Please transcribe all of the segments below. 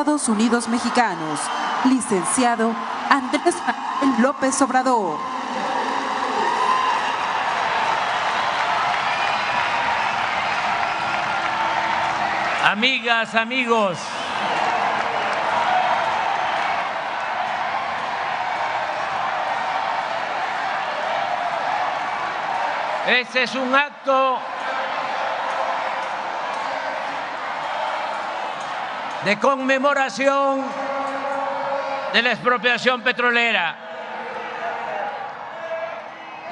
Estados Unidos mexicanos, licenciado Andrés Manuel López Obrador. Amigas, amigos, este es un acto de conmemoración de la expropiación petrolera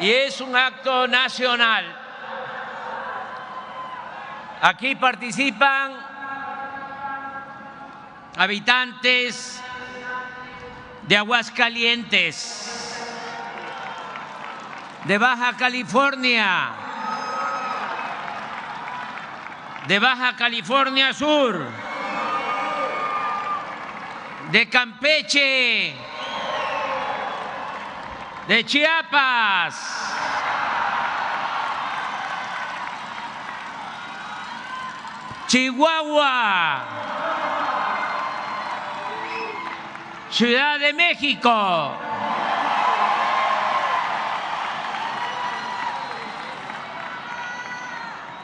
y es un acto nacional. Aquí participan habitantes de Aguascalientes, de Baja California, de Baja California Sur, de Campeche, de Chiapas, Chihuahua, Ciudad de México,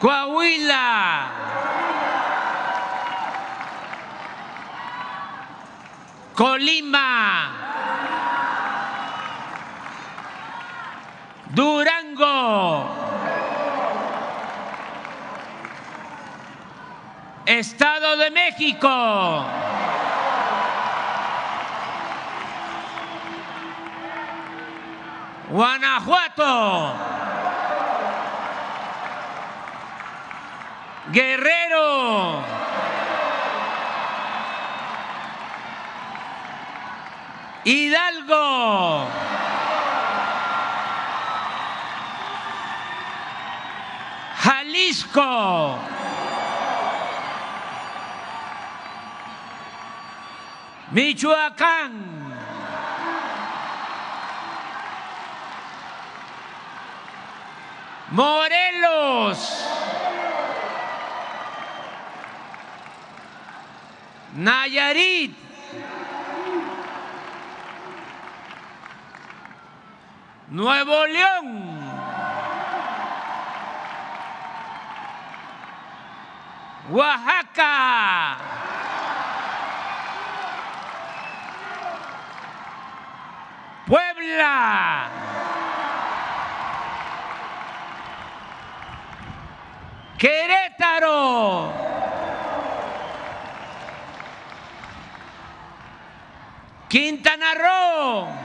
Coahuila, Colima, Durango, Estado de México, Guanajuato, Guerrero, Hidalgo, Jalisco, Michoacán, Morelos, Nayarit, Nuevo León, Oaxaca, Puebla, Querétaro, Quintana Roo,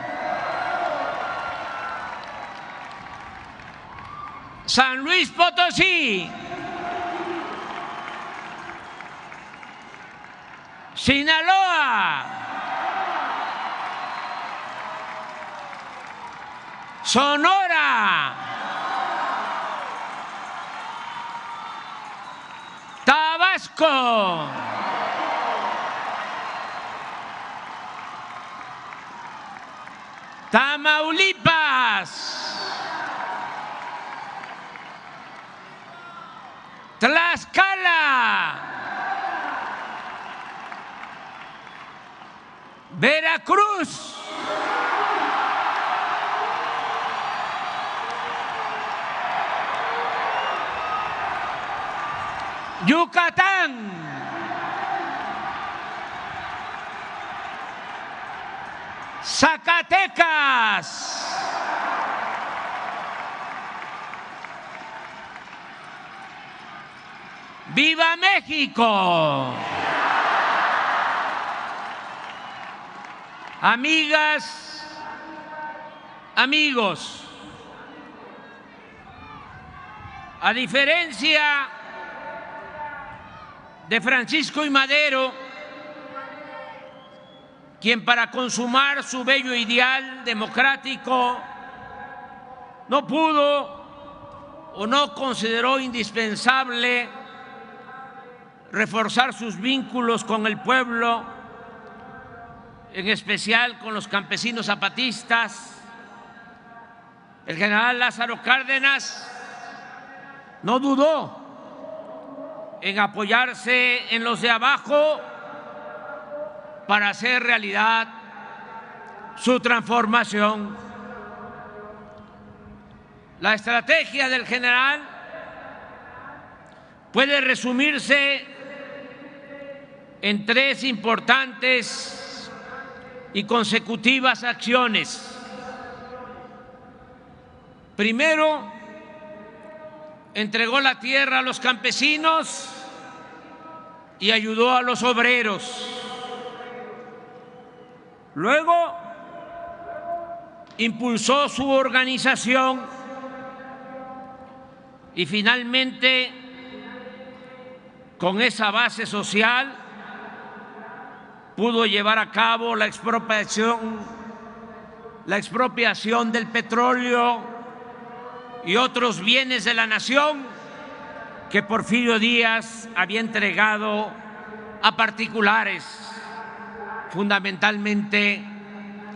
San Luis Potosí, Sinaloa, Sonora, Tabasco, Tamaulipas, Tlaxcala, Veracruz, Yucatán, Zacatecas, ¡Viva México! Amigas, amigos, a diferencia de Francisco I. Madero, quien para consumar su bello ideal democrático no pudo o no consideró indispensable reforzar sus vínculos con el pueblo, en especial con los campesinos zapatistas, el general Lázaro Cárdenas no dudó en apoyarse en los de abajo para hacer realidad su transformación. La estrategia del general puede resumirse en 3 importantes y consecutivas acciones. Primero, entregó la tierra a los campesinos y ayudó a los obreros. Luego, impulsó su organización y finalmente, con esa base social, pudo llevar a cabo la expropiación del petróleo y otros bienes de la nación que Porfirio Díaz había entregado a particulares, fundamentalmente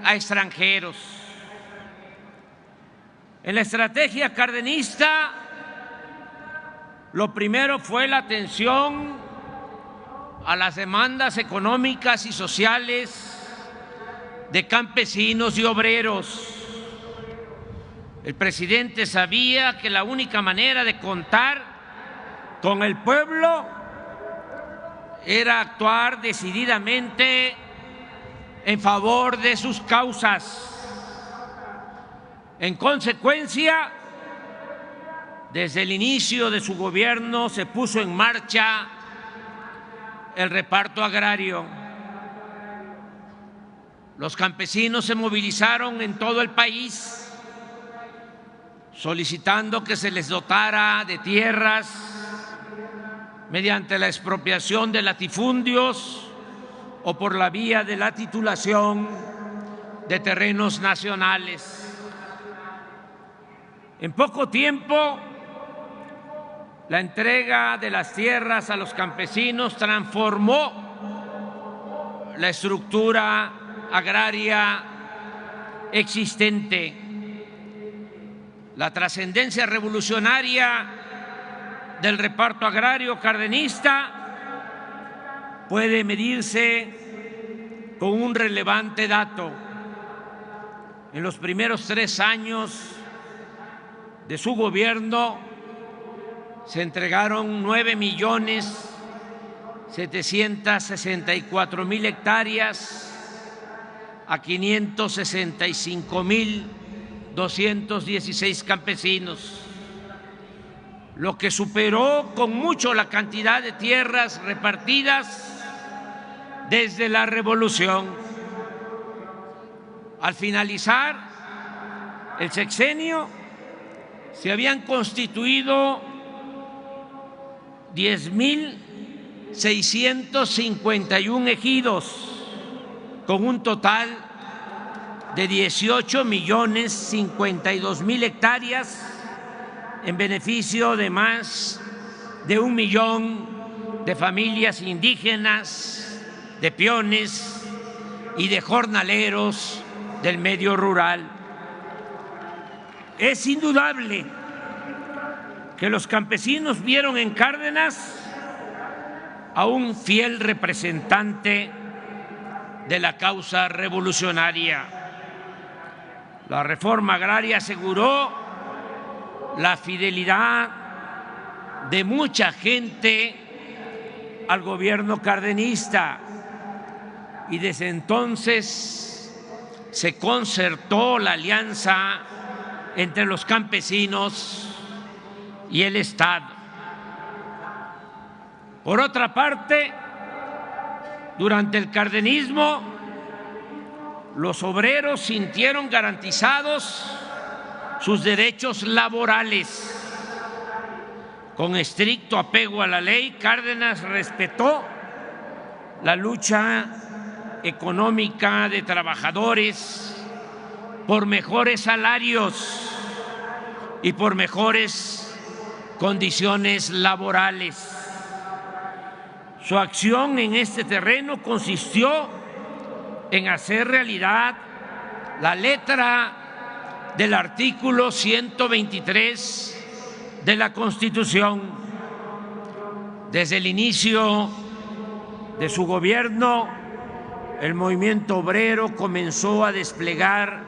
a extranjeros. En la estrategia cardenista, lo primero fue la atención a las demandas económicas y sociales de campesinos y obreros. El presidente sabía que la única manera de contar con el pueblo era actuar decididamente en favor de sus causas. En consecuencia, desde el inicio de su gobierno se puso en marcha el reparto agrario. Los campesinos se movilizaron en todo el país solicitando que se les dotara de tierras mediante la expropiación de latifundios o por la vía de la titulación de terrenos nacionales. En poco tiempo, la entrega de las tierras a los campesinos transformó la estructura agraria existente. La trascendencia revolucionaria del reparto agrario cardenista puede medirse con un relevante dato. En los primeros 3 años de su gobierno se entregaron 9.764.000 hectáreas a 565.216 campesinos, lo que superó con mucho la cantidad de tierras repartidas desde la Revolución. Al finalizar el sexenio, se habían constituido 10.651 ejidos, con un total de 18.052.000 hectáreas en beneficio de más de 1 millón de familias indígenas, de peones y de jornaleros del medio rural. Es indudable que los campesinos vieron en Cárdenas a un fiel representante de la causa revolucionaria. La reforma agraria aseguró la fidelidad de mucha gente al gobierno cardenista y desde entonces se concertó la alianza entre los campesinos y el Estado. Por otra parte, durante el cardenismo, los obreros sintieron garantizados sus derechos laborales. Con estricto apego a la ley, Cárdenas respetó la lucha económica de trabajadores por mejores salarios y por mejores condiciones laborales. Su acción en este terreno consistió en hacer realidad la letra del artículo 123 de la Constitución. Desde el inicio de su gobierno, el movimiento obrero comenzó a desplegar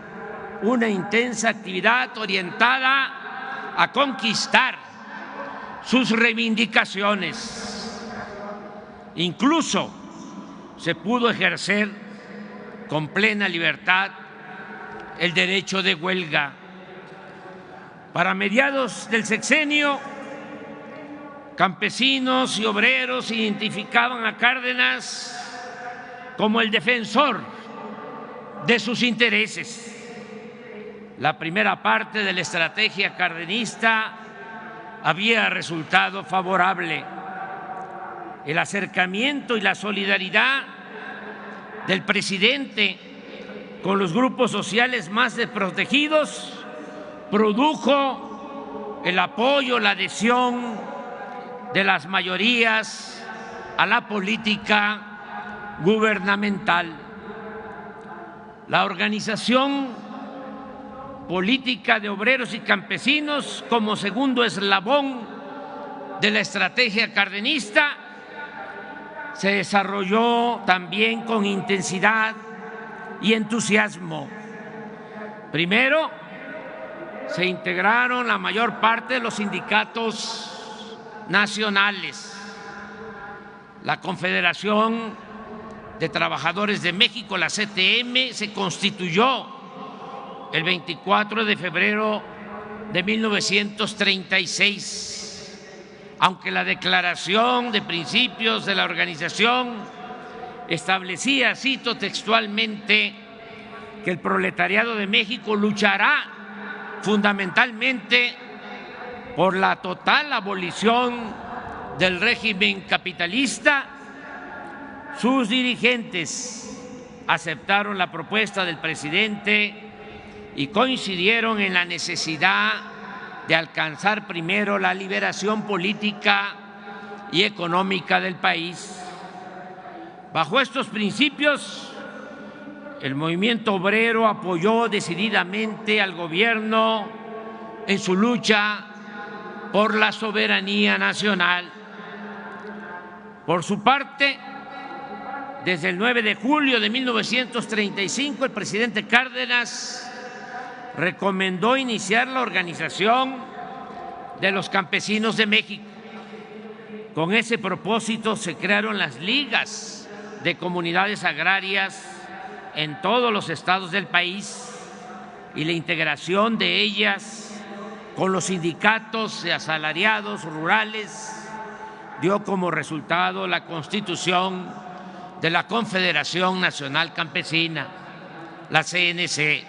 una intensa actividad orientada a conquistar sus reivindicaciones. Incluso se pudo ejercer con plena libertad el derecho de huelga. Para mediados del sexenio, campesinos y obreros identificaban a Cárdenas como el defensor de sus intereses. La primera parte de la estrategia cardenista había resultado favorable. El acercamiento y la solidaridad del presidente con los grupos sociales más desprotegidos produjo el apoyo, la adhesión de las mayorías a la política gubernamental. La organización política de obreros y campesinos, como segundo eslabón de la estrategia cardenista, se desarrolló también con intensidad y entusiasmo. Primero, se integraron la mayor parte de los sindicatos nacionales. La Confederación de Trabajadores de México, la CTM, se constituyó el 24 de febrero de 1936, aunque la Declaración de Principios de la organización establecía, cito textualmente, que el proletariado de México luchará fundamentalmente por la total abolición del régimen capitalista. Sus dirigentes aceptaron la propuesta del presidente y coincidieron en la necesidad de alcanzar primero la liberación política y económica del país. Bajo estos principios, el movimiento obrero apoyó decididamente al gobierno en su lucha por la soberanía nacional. Por su parte, desde el 9 de julio de 1935, el presidente Cárdenas recomendó iniciar la organización de los campesinos de México. Con ese propósito se crearon las ligas de comunidades agrarias en todos los estados del país y la integración de ellas con los sindicatos de asalariados rurales dio como resultado la constitución de la Confederación Nacional Campesina, la CNC.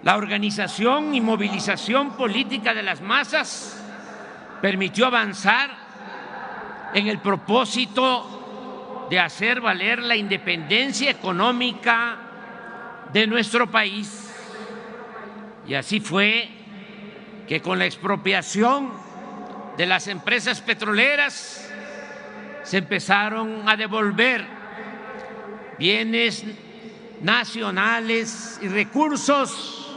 La organización y movilización política de las masas permitió avanzar en el propósito de hacer valer la independencia económica de nuestro país. Y así fue que con la expropiación de las empresas petroleras se empezaron a devolver bienes nacionales y recursos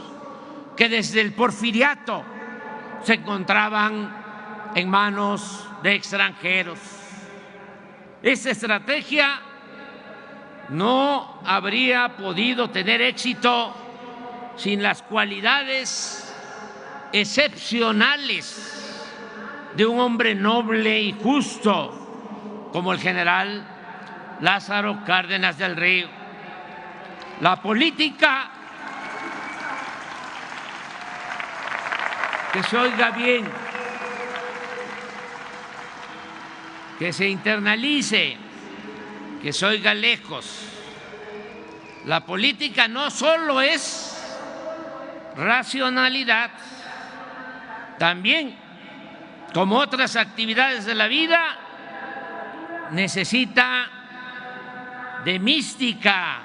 que desde el porfiriato se encontraban en manos de extranjeros. Esta estrategia no habría podido tener éxito sin las cualidades excepcionales de un hombre noble y justo como el general Lázaro Cárdenas del Río. La política, que se oiga bien, que se internalice, que se oiga lejos. La política no solo es racionalidad, también, como otras actividades de la vida, necesita de mística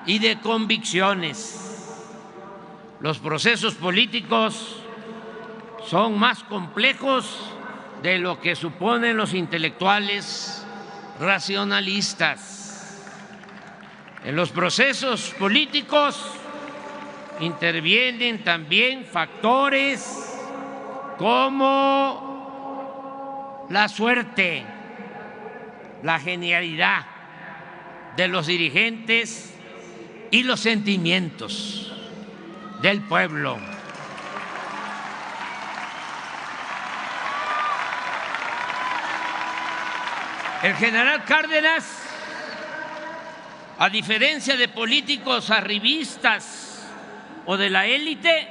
y de convicciones. Los procesos políticos son más complejos de lo que suponen los intelectuales racionalistas. En los procesos políticos intervienen también factores como la suerte, la genialidad, de los dirigentes y los sentimientos del pueblo. El general Cárdenas, a diferencia de políticos arribistas o de la élite,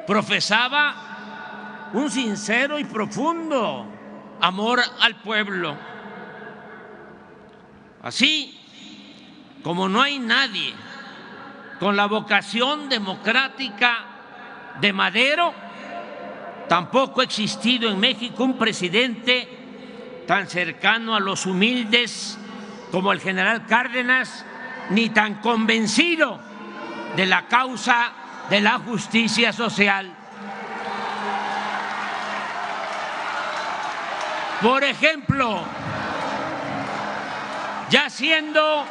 profesaba un sincero y profundo amor al pueblo. Así como no hay nadie con la vocación democrática de Madero, tampoco ha existido en México un presidente tan cercano a los humildes como el general Cárdenas, ni tan convencido de la causa de la justicia social. Por ejemplo, ya siendo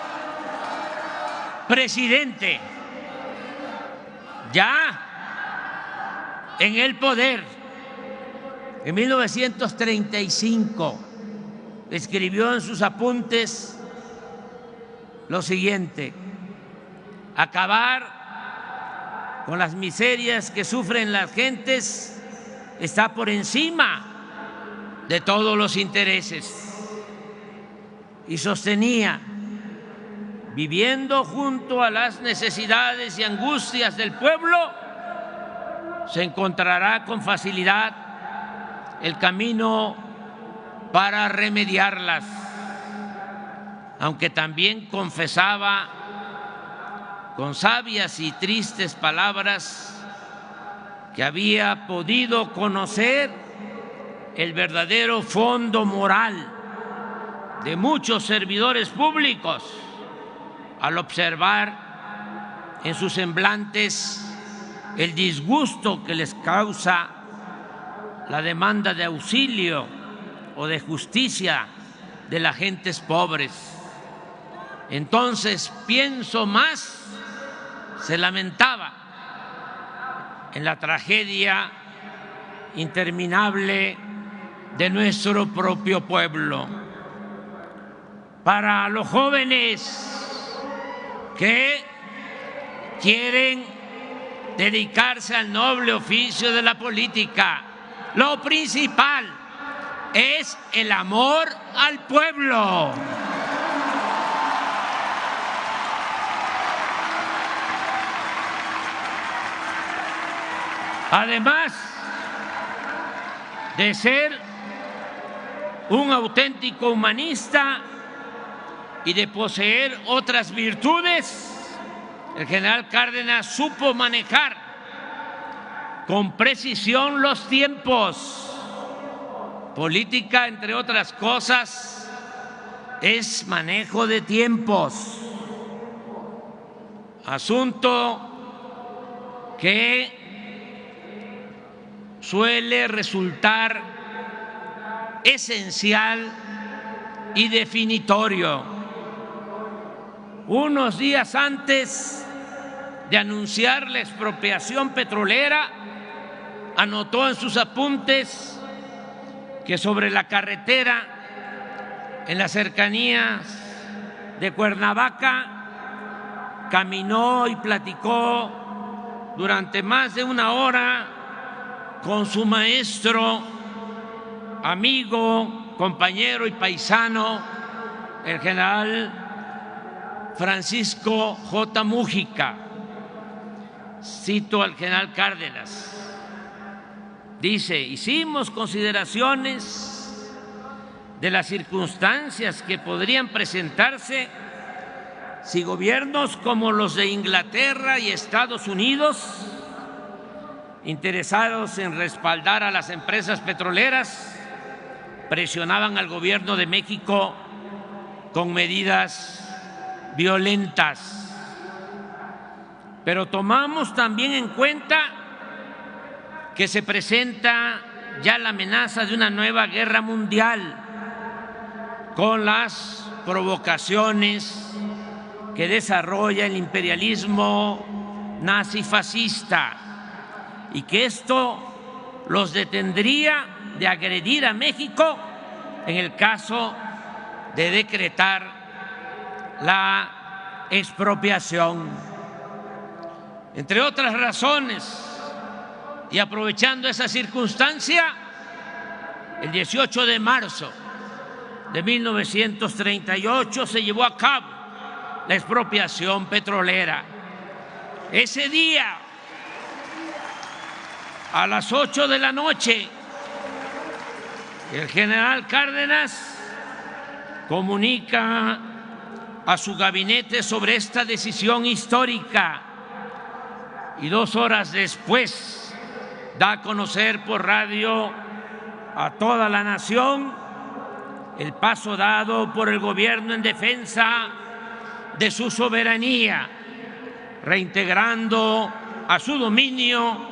presidente, ya en el poder, en 1935, escribió en sus apuntes lo siguiente: acabar con las miserias que sufren las gentes está por encima de todos los intereses. Y sostenía: viviendo junto a las necesidades y angustias del pueblo, se encontrará con facilidad el camino para remediarlas, aunque también confesaba con sabias y tristes palabras que había podido conocer el verdadero fondo moral de muchos servidores públicos al observar en sus semblantes el disgusto que les causa la demanda de auxilio o de justicia de las gentes pobres. Entonces pienso más, se lamentaba, en la tragedia interminable de nuestro propio pueblo. Para los jóvenes que quieren dedicarse al noble oficio de la política, lo principal es el amor al pueblo. Además de ser un auténtico humanista y de poseer otras virtudes, el general Cárdenas supo manejar con precisión los tiempos. Política, entre otras cosas, es manejo de tiempos, asunto que suele resultar esencial y definitorio. Unos días antes de anunciar la expropiación petrolera, anotó en sus apuntes que sobre la carretera en las cercanías de Cuernavaca caminó y platicó durante más de una hora con su maestro, amigo, compañero y paisano, el general Francisco J. Mújica. Cito al general Cárdenas. Dice: hicimos consideraciones de las circunstancias que podrían presentarse si gobiernos como los de Inglaterra y Estados Unidos, interesados en respaldar a las empresas petroleras, presionaban al gobierno de México con medidas violentas. Pero tomamos también en cuenta que se presenta ya la amenaza de una nueva guerra mundial con las provocaciones que desarrolla el imperialismo nazifascista, y que esto los detendría de agredir a México en el caso de decretar la expropiación. Entre otras razones, y aprovechando esa circunstancia, el 18 de marzo de 1938 se llevó a cabo la expropiación petrolera. Ese día, a las 8 de la noche, el general Cárdenas comunica a su gabinete sobre esta decisión histórica y 2 horas después da a conocer por radio a toda la nación el paso dado por el gobierno en defensa de su soberanía, reintegrando a su dominio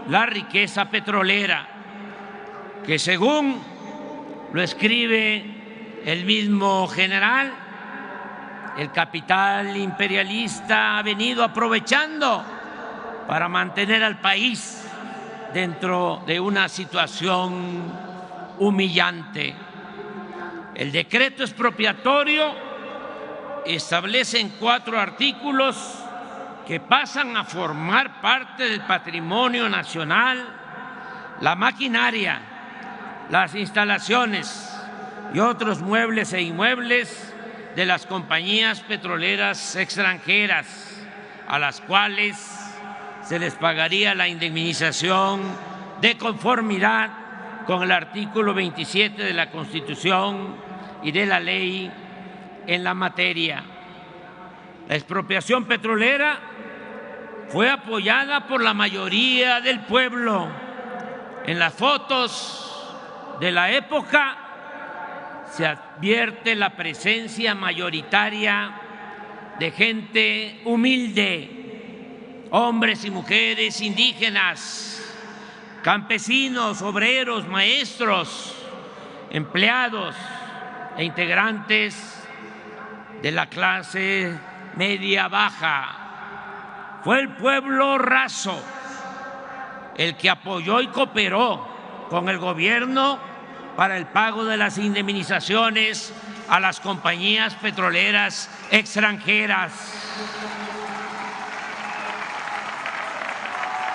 la riqueza petrolera, que según lo escribe el mismo general, el capital imperialista ha venido aprovechando para mantener al país dentro de una situación humillante. El decreto expropiatorio establece en 4 artículos que pasan a formar parte del patrimonio nacional la maquinaria, las instalaciones y otros muebles e inmuebles de las compañías petroleras extranjeras, a las cuales se les pagaría la indemnización de conformidad con el artículo 27 de la Constitución y de la ley en la materia. La expropiación petrolera fue apoyada por la mayoría del pueblo. En las fotos de la época se advierte la presencia mayoritaria de gente humilde, hombres y mujeres indígenas, campesinos, obreros, maestros, empleados e integrantes de la clase media baja. Fue el pueblo raso el que apoyó y cooperó con el gobierno para el pago de las indemnizaciones a las compañías petroleras extranjeras.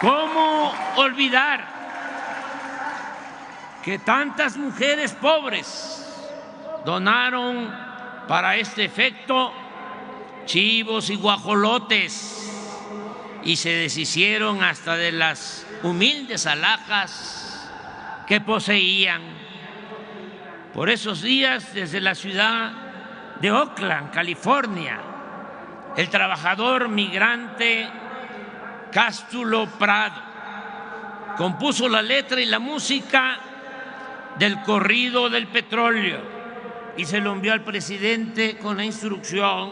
¿Cómo olvidar que tantas mujeres pobres donaron para este efecto chivos y guajolotes y se deshicieron hasta de las humildes alhajas que poseían? Por esos días, desde la ciudad de Oakland, California, el trabajador migrante Cástulo Prado compuso la letra y la música del corrido del petróleo y se lo envió al presidente con la instrucción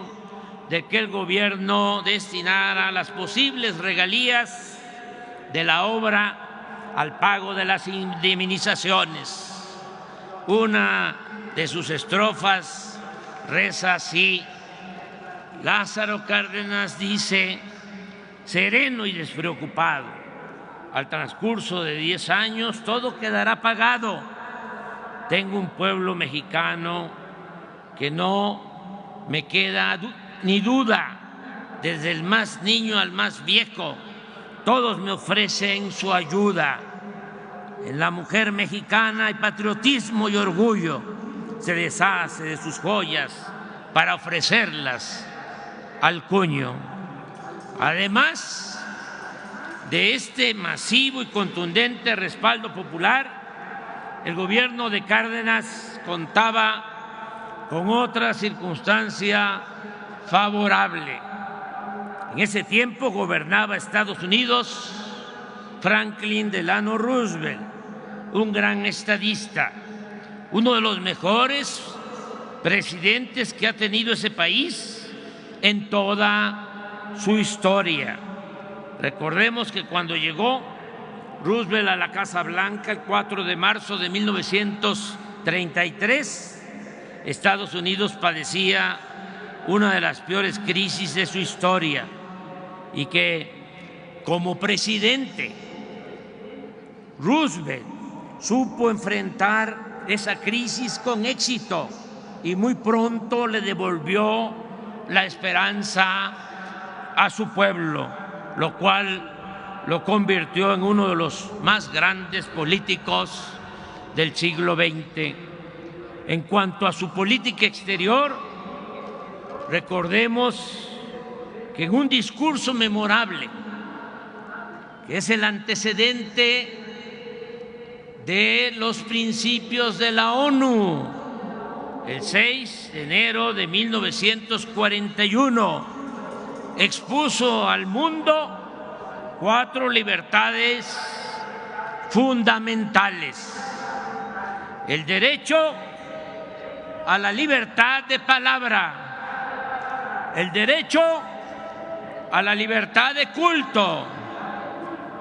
de que el gobierno destinara las posibles regalías de la obra al pago de las indemnizaciones. Una de sus estrofas reza así: Lázaro Cárdenas dice, sereno y despreocupado, al transcurso de 10 años todo quedará pagado. Tengo un pueblo mexicano que no me queda ni duda, desde el más niño al más viejo, todos me ofrecen su ayuda. En la mujer mexicana hay patriotismo y orgullo, se deshace de sus joyas para ofrecerlas al cuño. Además de este masivo y contundente respaldo popular, el gobierno de Cárdenas contaba con otra circunstancia favorable. En ese tiempo gobernaba Estados Unidos Franklin Delano Roosevelt, un gran estadista, uno de los mejores presidentes que ha tenido ese país en toda su historia. Recordemos que cuando llegó Roosevelt a la Casa Blanca el 4 de marzo de 1933, Estados Unidos padecía una de las peores crisis de su historia y que como presidente Roosevelt supo enfrentar esa crisis con éxito y muy pronto le devolvió la esperanza a su pueblo, lo cual lo convirtió en uno de los más grandes políticos del siglo XX. En cuanto a su política exterior, recordemos que en un discurso memorable, que es el antecedente de los principios de la ONU, el 6 de enero de 1941, expuso al mundo 4 libertades fundamentales: el derecho a la libertad de palabra, el derecho a la libertad de culto,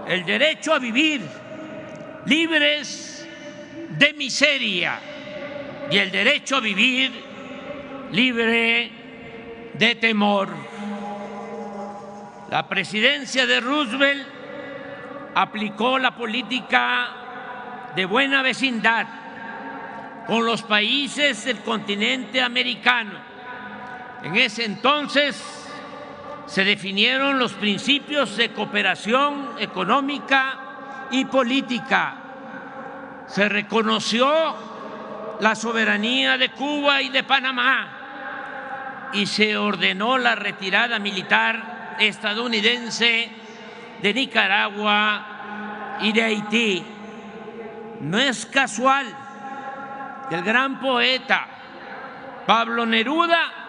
el derecho a vivir libres de miseria y el derecho a vivir libre de temor. La presidencia de Roosevelt aplicó la política de buena vecindad con los países del continente americano. En ese entonces se definieron los principios de cooperación económica y política. Se reconoció la soberanía de Cuba y de Panamá y se ordenó la retirada militar estadounidense de Nicaragua y de Haití. No es casual que el gran poeta Pablo Neruda